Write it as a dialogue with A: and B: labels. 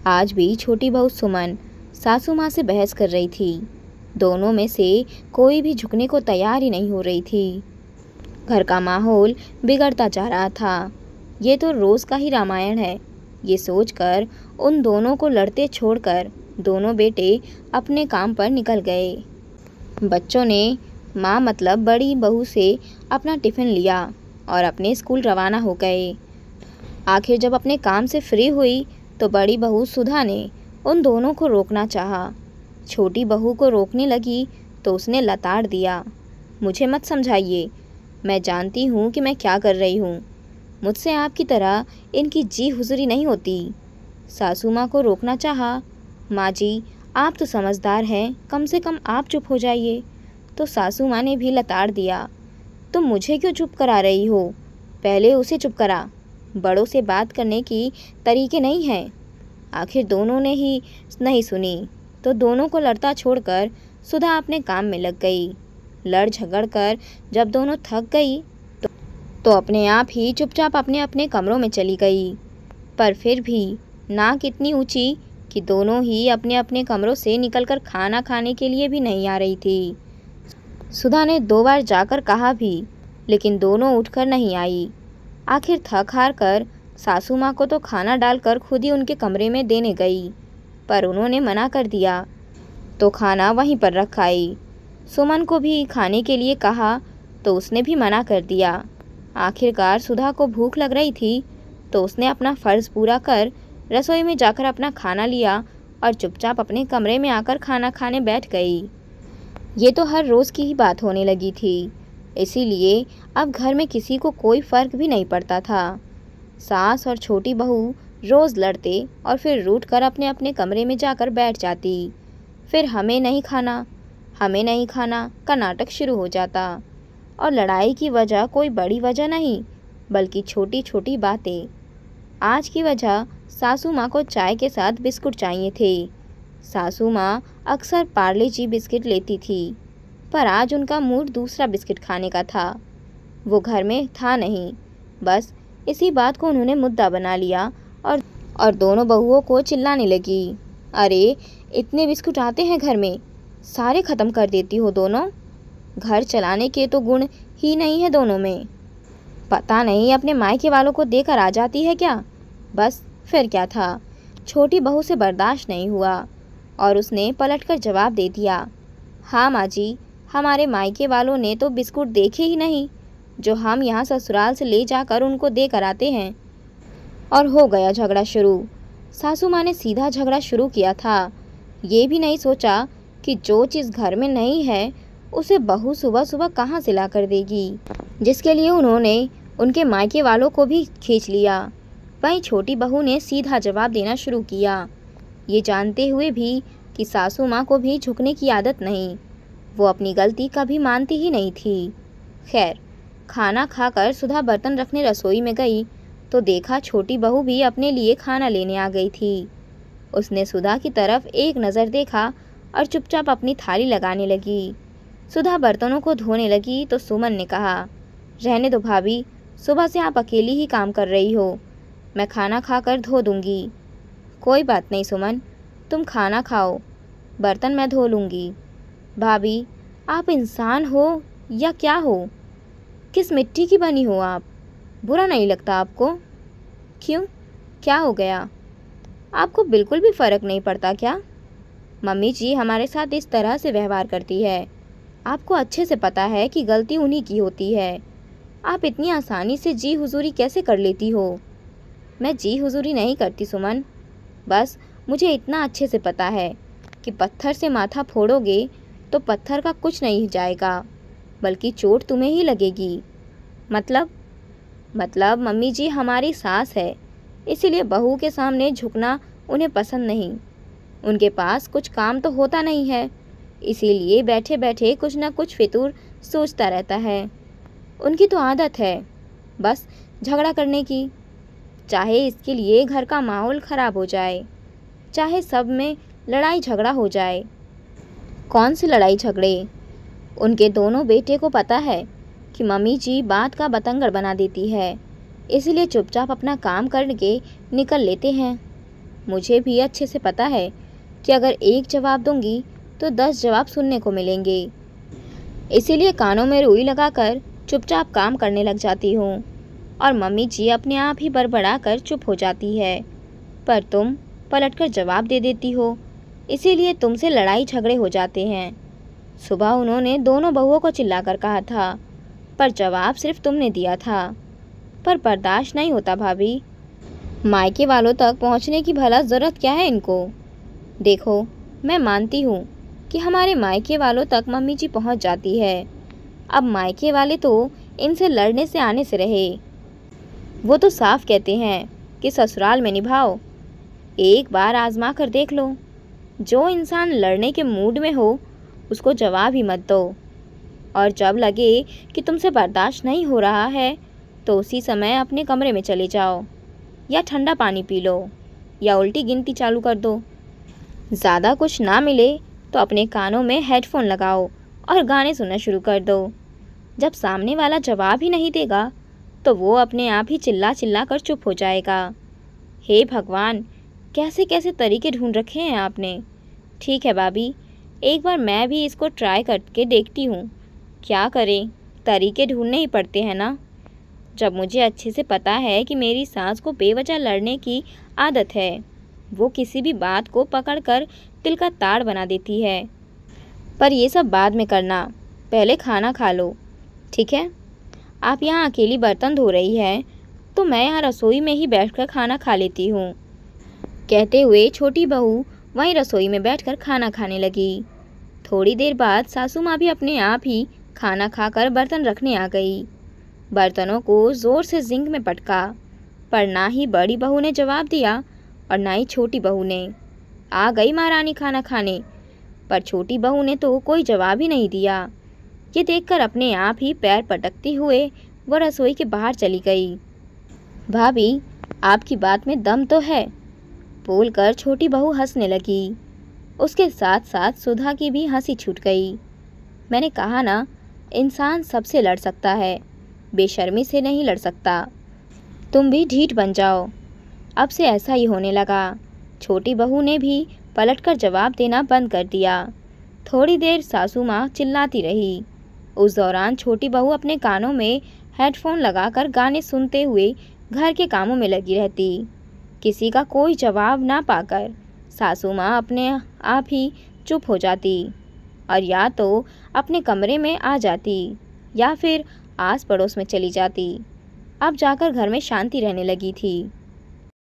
A: आज भी छोटी बहू सुमन सासू माँ से बहस कर रही थी। दोनों में से कोई भी झुकने को तैयार ही नहीं हो रही थी। घर का माहौल बिगड़ता जा रहा था। ये तो रोज़ का ही रामायण है। ये सोचकर उन दोनों को लड़ते छोड़कर दोनों बेटे अपने काम पर निकल गए। बच्चों ने माँ मतलब बड़ी बहू से अपना टिफ़िन लिया और अपने स्कूल रवाना हो गए। आखिर जब अपने काम से फ्री हुई तो बड़ी बहू सुधा ने उन दोनों को रोकना चाहा। छोटी बहू को रोकने लगी तो उसने लताड़ दिया, मुझे मत समझाइए, मैं जानती हूँ कि मैं क्या कर रही हूँ। मुझसे आपकी तरह इनकी जी हुजूरी नहीं होती। सासू माँ को रोकना चाहा। माँ जी, आप तो समझदार हैं, कम से कम आप चुप हो जाइए। तो सासू माँ ने भी लताड़ दिया, तुम मुझे क्यों चुप करा रही हो? पहले उसे चुप करा। बड़ों से बात करने की तरीके नहीं हैं। आखिर दोनों ने ही नहीं सुनी तो दोनों को लड़ता छोड़कर सुधा अपने काम में लग गई। लड़ झगड़ कर जब दोनों थक गई तो अपने आप ही चुपचाप अपने अपने कमरों में चली गई। पर फिर भी नाक इतनी ऊंची कि दोनों ही अपने अपने कमरों से निकलकर खाना खाने के लिए भी नहीं आ रही थी। सुधा ने 2 बार जाकर कहा भी, लेकिन दोनों उठकर नहीं आई। आखिर थक हार कर सासू माँ को तो खाना डालकर खुद ही उनके कमरे में देने गई, पर उन्होंने मना कर दिया तो खाना वहीं पर रख आई। सुमन को भी खाने के लिए कहा तो उसने भी मना कर दिया। आखिरकार सुधा को भूख लग रही थी तो उसने अपना फ़र्ज़ पूरा कर रसोई में जाकर अपना खाना लिया और चुपचाप अपने कमरे में आकर खाना खाने बैठ गई। ये तो हर रोज़ की ही बात होने लगी थी, इसीलिए अब घर में किसी को कोई फ़र्क भी नहीं पड़ता था। सास और छोटी बहू रोज़ लड़ते और फिर रूठ कर अपने अपने कमरे में जाकर बैठ जाती। फिर हमें नहीं खाना का नाटक शुरू हो जाता। और लड़ाई की वजह कोई बड़ी वजह नहीं, बल्कि छोटी छोटी बातें। आज की वजह सासू माँ को चाय के साथ बिस्कुट चाहिए थे। सासू माँ अक्सर पार्ले जी बिस्किट लेती थी, पर आज उनका मूड दूसरा बिस्किट खाने का था। वो घर में था नहीं। बस इसी बात को उन्होंने मुद्दा बना लिया और दोनों बहुओं को चिल्लाने लगी, अरे इतने बिस्कुट आते हैं घर में, सारे ख़त्म कर देती हो दोनों। घर चलाने के तो गुण ही नहीं है दोनों में। पता नहीं अपने मायके वालों को देकर आ जाती है क्या? बस फिर क्या था, छोटी बहू से बर्दाश्त नहीं हुआ और उसने पलटकर जवाब दे दिया, हाँ माँ जी, हमारे मायके वालों ने तो बिस्कुट देखे ही नहीं जो हम यहाँ ससुराल से ले जाकर उनको दे कर आते हैं। और हो गया झगड़ा शुरू। सासू माँ ने सीधा झगड़ा शुरू किया था। ये भी नहीं सोचा कि जो चीज़ घर में नहीं है उसे बहू सुबह सुबह कहाँ से ला कर देगी, जिसके लिए उन्होंने उनके मायके वालों को भी खींच लिया। वहीं छोटी बहू ने सीधा जवाब देना शुरू किया, ये जानते हुए भी कि सासू माँ को भी झुकने की आदत नहीं। वो अपनी गलती कभी मानती ही नहीं थी। खैर, खाना खाकर सुधा बर्तन रखने रसोई में गई तो देखा छोटी बहू भी अपने लिए खाना लेने आ गई थी। उसने सुधा की तरफ एक नज़र देखा और चुपचाप अपनी थाली लगाने लगी। सुधा बर्तनों को धोने लगी तो सुमन ने कहा, रहने दो भाभी, सुबह से आप अकेली ही काम कर रही हो, मैं खाना खाकर धो दूंगी। कोई बात नहीं सुमन, तुम खाना खाओ, बर्तन मैं धो लूँगी। भाभी, आप इंसान हो या क्या हो? किस मिट्टी की बनी हो आप? बुरा नहीं लगता आपको? क्यों, क्या हो गया? आपको बिल्कुल भी फ़र्क नहीं पड़ता क्या? मम्मी जी हमारे साथ इस तरह से व्यवहार करती है। आपको अच्छे से पता है कि गलती उन्हीं की होती है। आप इतनी आसानी से जी हुजूरी कैसे कर लेती हो? मैं जी हुजूरी नहीं करती सुमन, बस मुझे इतना अच्छे से पता है कि पत्थर से माथा फोड़ोगे तो पत्थर का कुछ नहीं जाएगा, बल्कि चोट तुम्हें ही लगेगी। मतलब मम्मी जी हमारी सास है, इसीलिए बहू के सामने झुकना उन्हें पसंद नहीं। उनके पास कुछ काम तो होता नहीं है, इसीलिए बैठे बैठे कुछ ना कुछ फितूर सोचता रहता है। उनकी तो आदत है बस झगड़ा करने की, चाहे इसके लिए घर का माहौल ख़राब हो जाए, चाहे सब में लड़ाई झगड़ा हो जाए। कौन सी लड़ाई झगड़े? उनके दोनों बेटे को पता है कि मम्मी जी बात का बतंगड़ बना देती है, इसलिए चुपचाप अपना काम करके निकल लेते हैं। मुझे भी अच्छे से पता है कि अगर एक जवाब दूंगी तो 10 जवाब सुनने को मिलेंगे। इसीलिए कानों में रुई लगाकर चुपचाप काम करने लग जाती हूँ और मम्मी जी अपने आप ही बड़बड़ा कर चुप हो जाती है। पर तुम पलटकर जवाब दे देती हो, इसीलिए तुमसे लड़ाई झगड़े हो जाते हैं। सुबह उन्होंने दोनों बहुओं को चिल्लाकर कहा था, पर जवाब सिर्फ तुमने दिया था। पर बर्दाश्त नहीं होता भाभी। मायके वालों तक पहुंचने की भला ज़रूरत क्या है इनको? देखो, मैं मानती हूँ कि हमारे मायके वालों तक मम्मी जी पहुंच जाती है। अब मायके वाले तो इनसे लड़ने से आने से रहे। वो तो साफ कहते हैं कि ससुराल में निभाओ। एक बार आजमा कर देख लो। जो इंसान लड़ने के मूड में हो उसको जवाब ही मत दो, और जब लगे कि तुमसे बर्दाश्त नहीं हो रहा है तो उसी समय अपने कमरे में चले जाओ, या ठंडा पानी पी लो, या उल्टी गिनती चालू कर दो। ज़्यादा कुछ ना मिले तो अपने कानों में हेडफोन लगाओ और गाने सुनना शुरू कर दो। जब सामने वाला जवाब ही नहीं देगा तो वो अपने आप ही चिल्ला चिल्ला कर चुप हो जाएगा। हे भगवान, कैसे कैसे तरीके ढूंढ रखे हैं आपने। ठीक है भाभी, एक बार मैं भी इसको ट्राई करके देखती हूँ। क्या करें, तरीके ढूंढने ही पड़ते हैं ना। जब मुझे अच्छे से पता है कि मेरी सास को बेवजह लड़ने की आदत है, वो किसी भी बात को पकड़कर तिल का ताड़ बना देती है। पर ये सब बाद में करना, पहले खाना खा लो, ठीक है? आप यहाँ अकेली बर्तन धो रही हैं तो मैं यहाँ रसोई में ही बैठकर खाना खा लेती हूँ। कहते हुए छोटी बहू वहीं रसोई में बैठकर खाना खाने लगी। थोड़ी देर बाद सासू माँ भी अपने आप ही खाना खाकर बर्तन रखने आ गई। बर्तनों को ज़ोर से जिंक में पटका, पर ना ही बड़ी बहू ने जवाब दिया और ना ही छोटी बहू ने। आ गई महारानी खाना खाने, पर छोटी बहू ने तो कोई जवाब ही नहीं दिया। ये देखकर अपने आप ही पैर पटकते हुए वो रसोई के बाहर चली गई। भाभी, आपकी बात में दम तो है, बोलकर छोटी बहू हंसने लगी। उसके साथ साथ सुधा की भी हंसी छूट गई। मैंने कहा ना, इंसान सबसे लड़ सकता है, बेशर्मी से नहीं लड़ सकता। तुम भी ढीठ बन जाओ। अब से ऐसा ही होने लगा। छोटी बहू ने भी पलटकर जवाब देना बंद कर दिया। थोड़ी देर सासू माँ चिल्लाती रही। उस दौरान छोटी बहू अपने कानों में हेडफोन लगाकर गाने सुनते हुए घर के कामों में लगी रहती। किसी का कोई जवाब ना पाकर सासू माँ अपने आप ही चुप हो जाती और या तो अपने कमरे में आ जाती या फिर आस पड़ोस में चली जाती। अब जाकर घर में शांति रहने लगी थी।